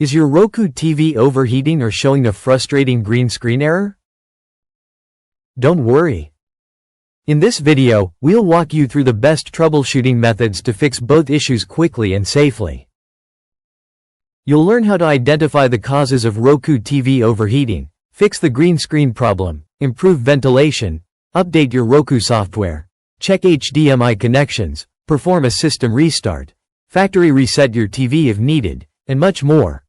Is your Roku TV overheating or showing a frustrating green screen error? Don't worry. In this video, we'll walk you through the best troubleshooting methods to fix both issues quickly and safely. You'll learn how to identify the causes of Roku TV overheating, fix the green screen problem, improve ventilation, update your Roku software, check HDMI connections, perform a system restart, factory reset your TV if needed, and much more.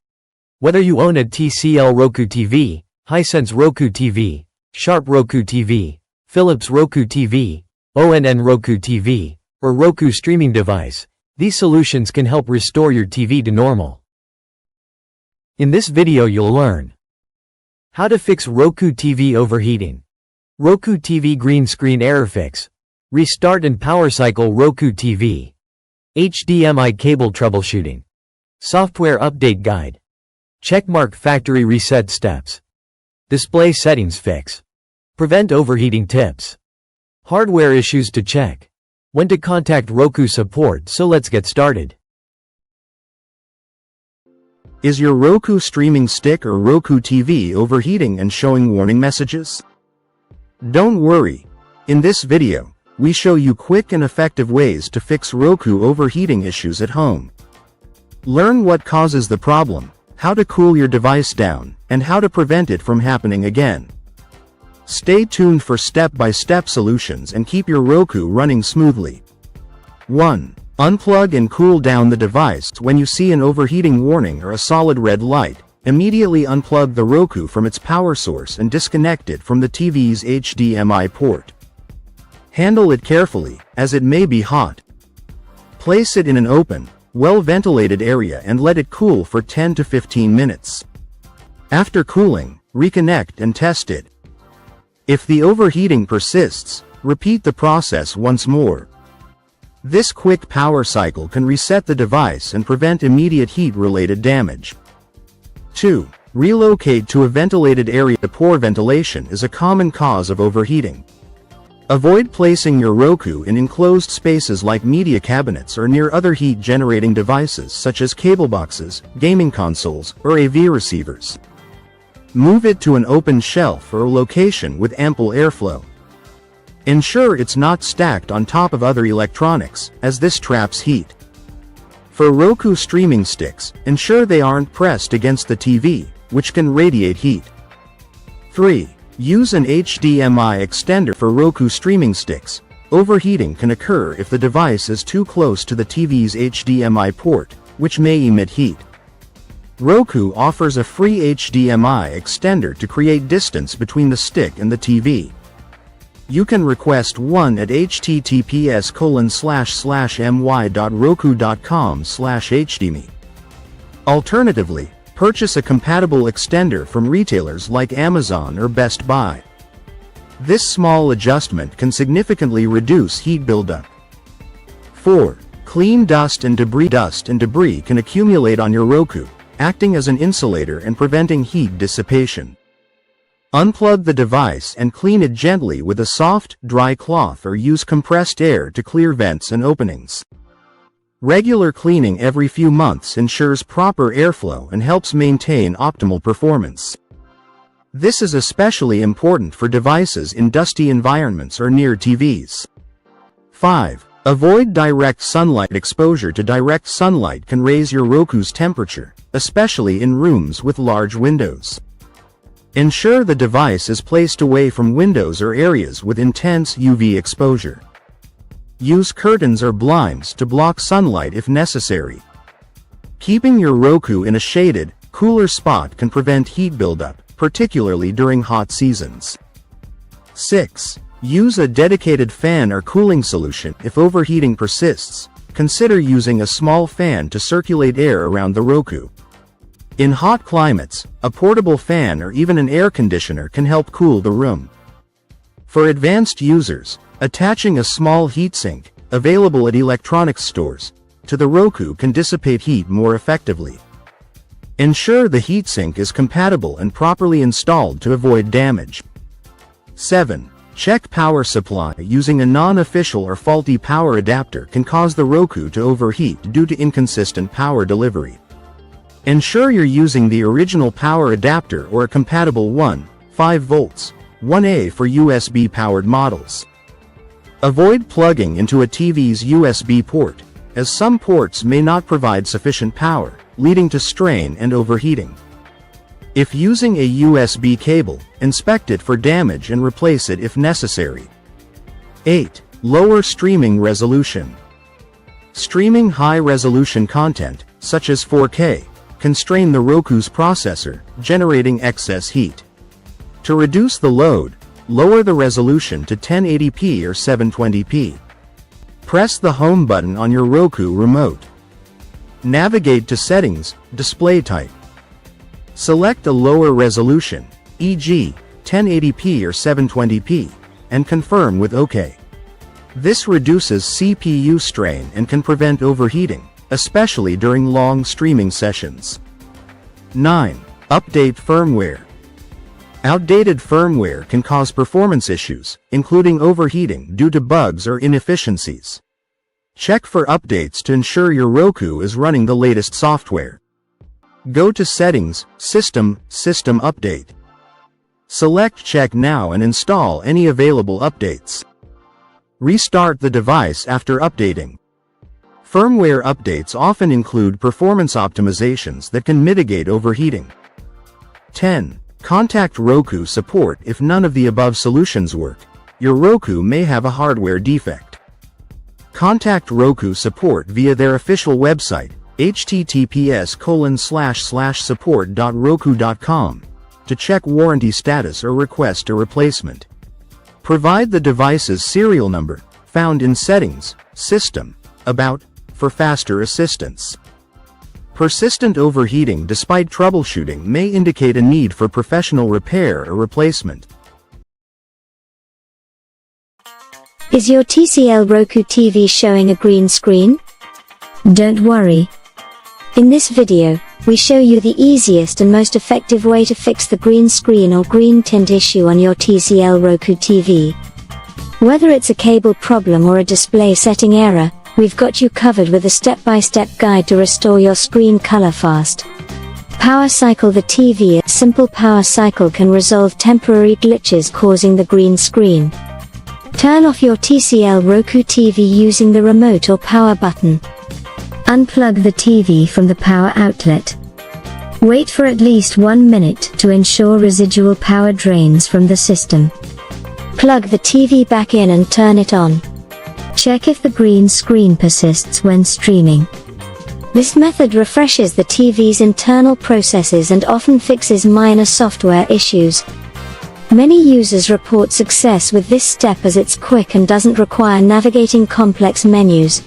Whether you own a TCL Roku TV, Hisense Roku TV, Sharp Roku TV, Philips Roku TV, Onn Roku TV, or Roku Streaming Device, these solutions can help restore your TV to normal. In this video you'll learn how to fix Roku TV overheating, Roku TV green screen error fix, restart and power cycle Roku TV, HDMI cable troubleshooting, software update guide, checkmark factory reset steps, display settings fix, prevent overheating tips, hardware issues to check, when to contact Roku support. So let's get started. Is your Roku streaming stick or Roku TV overheating and showing warning messages? Don't worry. In this video, we show you quick and effective ways to fix Roku overheating issues at home. Learn what causes the problem, how to cool your device down, and how to prevent it from happening again. Stay tuned for step-by-step solutions and keep your Roku running smoothly. 1. Unplug and cool down the device. When you see an overheating warning or a solid red light, immediately unplug the Roku from its power source and disconnect it from the TV's HDMI port. Handle it carefully, as it may be hot. Place it in an open, well-ventilated area and let it cool for 10 to 15 minutes. After cooling, reconnect and test it. If the overheating persists, repeat the process once more. This quick power cycle can reset the device and prevent immediate heat-related damage. 2. Relocate to a ventilated area. Poor ventilation is a common cause of overheating. Avoid placing your Roku in enclosed spaces like media cabinets or near other heat-generating devices such as cable boxes, gaming consoles, or AV receivers. Move it to an open shelf or a location with ample airflow. Ensure it's not stacked on top of other electronics, as this traps heat. For Roku streaming sticks, ensure they aren't pressed against the TV, which can radiate heat. 3. Use an HDMI extender for Roku streaming sticks. Overheating can occur if the device is too close to the TV's HDMI port, which may emit heat. Roku offers a free HDMI extender to create distance between the stick and the TV. You can request one at https://my.roku.com/hdmi. Alternatively, purchase a compatible extender from retailers like Amazon or Best Buy. This small adjustment can significantly reduce heat buildup. 4. Clean dust and debris. Dust and debris can accumulate on your Roku, acting as an insulator and preventing heat dissipation. Unplug the device and clean it gently with a soft, dry cloth or use compressed air to clear vents and openings. Regular cleaning every few months ensures proper airflow and helps maintain optimal performance. This is especially important for devices in dusty environments or near TVs. 5. Avoid direct sunlight. Exposure to direct sunlight can raise your Roku's temperature, especially in rooms with large windows. Ensure the device is placed away from windows or areas with intense UV exposure. Use curtains or blinds to block sunlight if necessary. Keeping your Roku in a shaded, cooler spot can prevent heat buildup, particularly during hot seasons. 6. Use a dedicated fan or cooling solution. If overheating persists, consider using a small fan to circulate air around the Roku. In hot climates, a portable fan or even an air conditioner can help cool the room. For advanced users, attaching a small heatsink, available at electronics stores, to the Roku can dissipate heat more effectively. Ensure the heatsink is compatible and properly installed to avoid damage. 7. Check power supply. Using a non-official or faulty power adapter can cause the Roku to overheat due to inconsistent power delivery. Ensure you're using the original power adapter or a compatible 5 volts, 1A for USB-powered models. Avoid plugging into a TV's USB port, as some ports may not provide sufficient power, leading to strain and overheating. If using a USB cable, inspect it for damage and replace it if necessary. 8. Lower streaming resolution. Streaming high-resolution content, such as 4K, can strain the Roku's processor, generating excess heat. To reduce the load, lower the resolution to 1080p or 720p. Press the home button on your Roku remote. Navigate to Settings, Display Type. Select a lower resolution, e.g., 1080p or 720p, and confirm with OK. This reduces CPU strain and can prevent overheating, especially during long streaming sessions. 9. Update firmware. Outdated firmware can cause performance issues, including overheating due to bugs or inefficiencies. Check for updates to ensure your Roku is running the latest software. Go to Settings, System Update. Select Check Now and install any available updates. Restart the device after updating. Firmware updates often include performance optimizations that can mitigate overheating. 10. Contact Roku support if none of the above solutions work. Your Roku may have a hardware defect. Contact Roku support via their official website, https://support.roku.com, to check warranty status or request a replacement. Provide the device's serial number, found in Settings, System, About, for faster assistance. Persistent overheating despite troubleshooting may indicate a need for professional repair or replacement. Is your TCL Roku TV showing a green screen? Don't worry. In this video, we show you the easiest and most effective way to fix the green screen or green tint issue on your TCL Roku TV. Whether it's a cable problem or a display setting error, we've got you covered with a step-by-step guide to restore your screen color fast. Power cycle the TV. A simple power cycle can resolve temporary glitches causing the green screen. Turn off your TCL Roku TV using the remote or power button. Unplug the TV from the power outlet. Wait for at least 1 minute to ensure residual power drains from the system. Plug the TV back in and turn it on. Check if the green screen persists when streaming. This method refreshes the TV's internal processes and often fixes minor software issues. Many users report success with this step as it's quick and doesn't require navigating complex menus.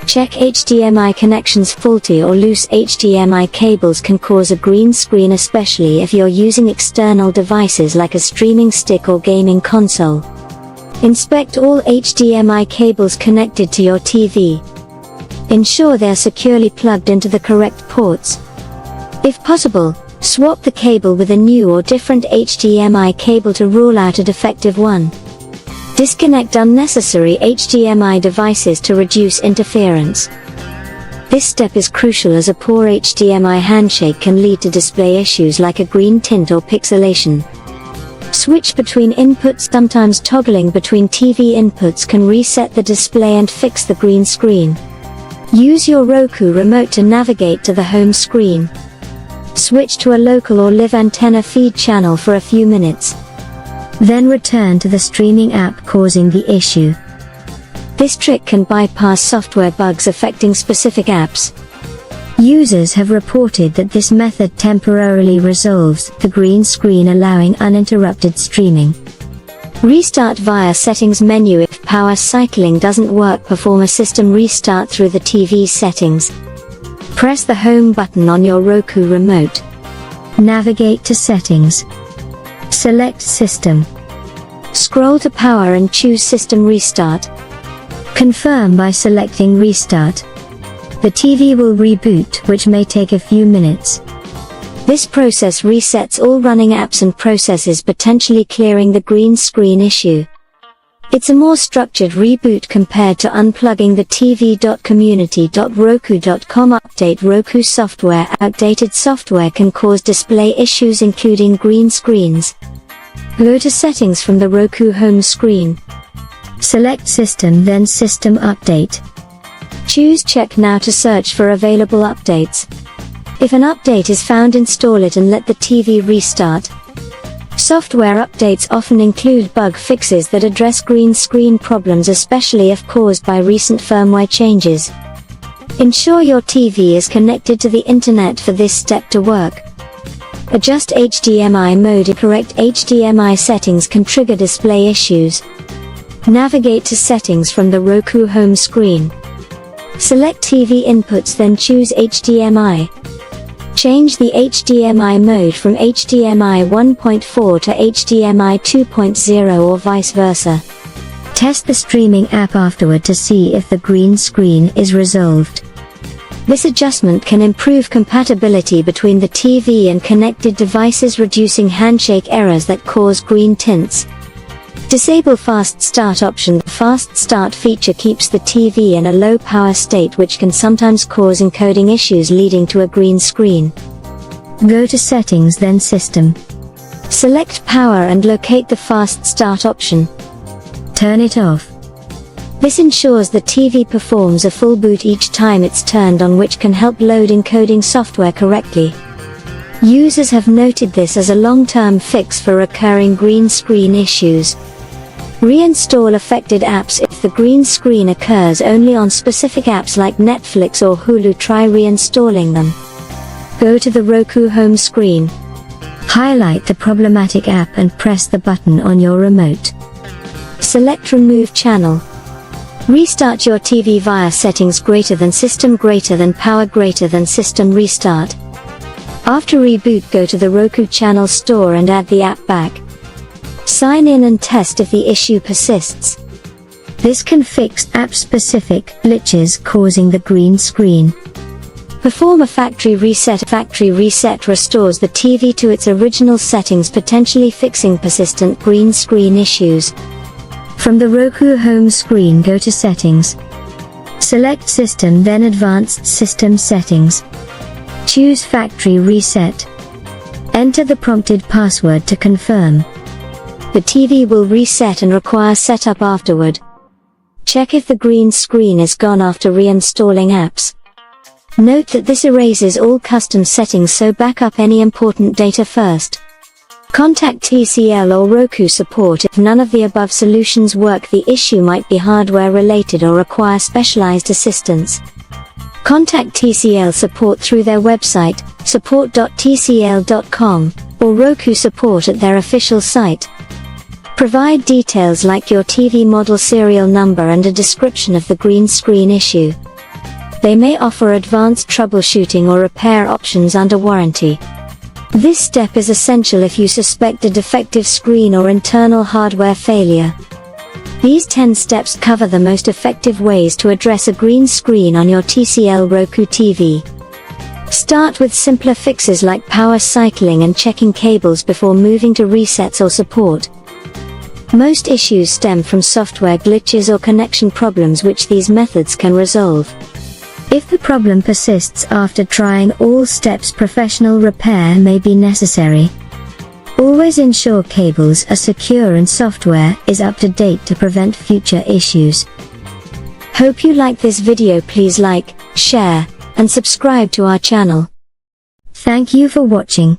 Check HDMI connections. Faulty or loose HDMI cables can cause a green screen, especially if you're using external devices like a streaming stick or gaming console. Inspect all HDMI cables connected to your TV. Ensure they're securely plugged into the correct ports. If possible, swap the cable with a new or different HDMI cable to rule out a defective one. Disconnect unnecessary HDMI devices to reduce interference. This step is crucial as a poor HDMI handshake can lead to display issues like a green tint or pixelation. Switch between inputs. Sometimes toggling between TV inputs can reset the display and fix the green screen. Use your Roku remote to navigate to the home screen. Switch to a local or live antenna feed channel for a few minutes. Then return to the streaming app causing the issue. This trick can bypass software bugs affecting specific apps. Users have reported that this method temporarily resolves the green screen, allowing uninterrupted streaming. Restart via Settings menu. If power cycling doesn't work, perform a system restart through the TV settings. Press the home button on your Roku remote. Navigate to Settings. Select System. Scroll to Power and choose System Restart. Confirm by selecting Restart. The TV will reboot, which may take a few minutes. This process resets all running apps and processes, potentially clearing the green screen issue. It's a more structured reboot compared to unplugging the tv.community.roku.com. Update Roku software. Outdated software can cause display issues including green screens. Go to Settings from the Roku home screen. Select System, then System Update. Choose Check Now to search for available updates. If an update is found, install it and let the TV restart. Software updates often include bug fixes that address green screen problems, especially if caused by recent firmware changes. Ensure your TV is connected to the internet for this step to work. Adjust HDMI mode. Incorrect HDMI settings can trigger display issues. Navigate to Settings from the Roku home screen. Select TV inputs, then choose HDMI. Change the HDMI mode from HDMI 1.4 to HDMI 2.0 or vice versa. Test the streaming app afterward to see if the green screen is resolved. This adjustment can improve compatibility between the TV and connected devices, reducing handshake errors that cause green tints. Disable Fast Start option. The Fast Start feature keeps the TV in a low power state, which can sometimes cause encoding issues leading to a green screen. Go to Settings, then System. Select Power and locate the Fast Start option. Turn it off. This ensures the TV performs a full boot each time it's turned on, which can help load encoding software correctly. Users have noted this as a long-term fix for recurring green screen issues. Reinstall affected apps. If the green screen occurs only on specific apps like Netflix or Hulu, try reinstalling them. Go to the Roku home screen. Highlight the problematic app and press the button on your remote. Select Remove Channel. Restart your TV via Settings greater than System greater than Power greater than System Restart. After reboot, go to the Roku Channel Store and add the app back. Sign in and test if the issue persists. This can fix app-specific glitches causing the green screen. Perform a factory reset. A factory reset restores the TV to its original settings, potentially fixing persistent green screen issues. From the Roku home screen, go to Settings. Select System, then Advanced System Settings. Choose Factory Reset. Enter the prompted password to confirm. The TV will reset and require setup afterward. Check if the green screen is gone after reinstalling apps. Note that this erases all custom settings, so back up any important data first. Contact TCL or Roku support if none of the above solutions work. The issue might be hardware related or require specialized assistance. Contact TCL support through their website, support.tcl.com, or Roku support at their official site. Provide details like your TV model, serial number, and a description of the green screen issue. They may offer advanced troubleshooting or repair options under warranty. This step is essential if you suspect a defective screen or internal hardware failure. These 10 steps cover the most effective ways to address a green screen on your TCL Roku TV. Start with simpler fixes like power cycling and checking cables before moving to resets or support. Most issues stem from software glitches or connection problems, which these methods can resolve. If the problem persists after trying all steps, professional repair may be necessary. Always ensure cables are secure and software is up to date to prevent future issues. Hope you like this video. Please like, share, and subscribe to our channel. Thank you for watching.